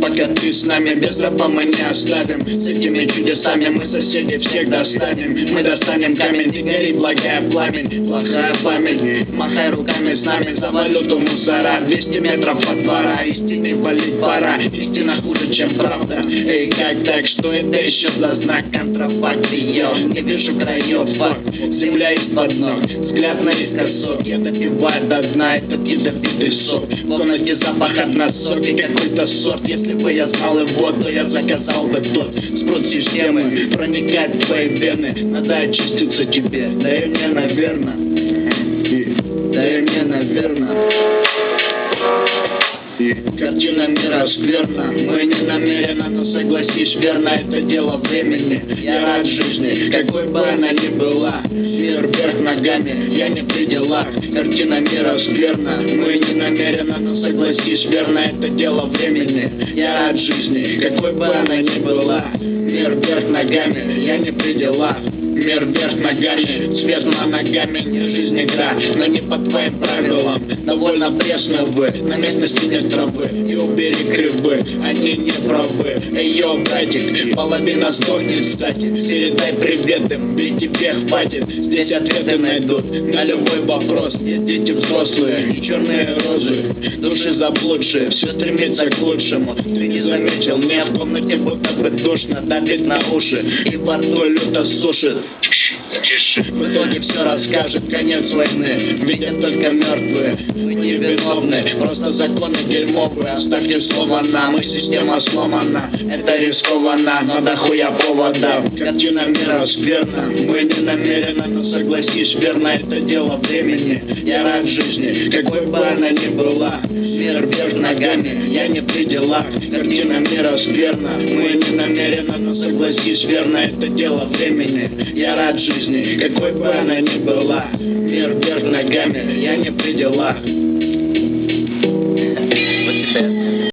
пока ты с нами. Без рэпа мы не оставим. С этими чудесами мы соседей всех достанем. Мы достанем камень, не гори, благая пламень. Плохая память, махай руками с нами. За валюту мусора, 200 метров от двора. Истиной валить пора, истина хуже, чем правда. Эй, как так, что это еще за знак? Контрафакт, йо, не вижу краев, факт. Земля из-под ног, взгляд наискосок. Я допиваю до дна этот ядовитый сок. В комнате запах от носок и какой-то сорт. Если бы я знал его, то я заказал бы тот. Спрут системы проникает в твои вены. Надо очиститься тебе, да и мне, наверное. Да и мне, наверное. Картина мира скверна. Мы не намеренно, но согласись, верно, это дело времени. Я рад жизни, какой бы она ни была. Мир вверх ногами, я не при делах. Картина мира скверна. Мы не намеренно, но согласись, верно, это дело времени. Я рад жизни, какой бы она ни была. Мир вверх ногами, я не при делах. Мир вверх ногами, свет на ногами, не жизнь игра, но не по твоим правилам. Довольно пресно вы, на местности нет травы. И убери кривы, они не правы. Эй, йо, братик, половина сдохнет, кстати. Передай привет им, ведь тебе хватит. Здесь ответы найдут на любой вопрос. Есть дети взрослые, и черные розы, души заблудшие, все стремится к лучшему. Ты не заметил, мне в комнате будто бы душно, давит на уши, и во рту люто сушит. В итоге все расскажет конец войны. Видят только мертвые. Вы не виновны, просто законы дерьмовые. Оставьте слово нам, и система сломана. Это рискованно, но дохуя поводов. Картина мира скверна. Мы не намеренно, но согласись, верно, это дело времени. Я рад жизни, какой бы она ни была. Мир вверх ногами, я не при делах. Картина мира скверна. Мы не намеренно, но согласись, верно, это дело времени. Я рад жизни, какой бы она ни была. Мир вверх ногами, я не при делах.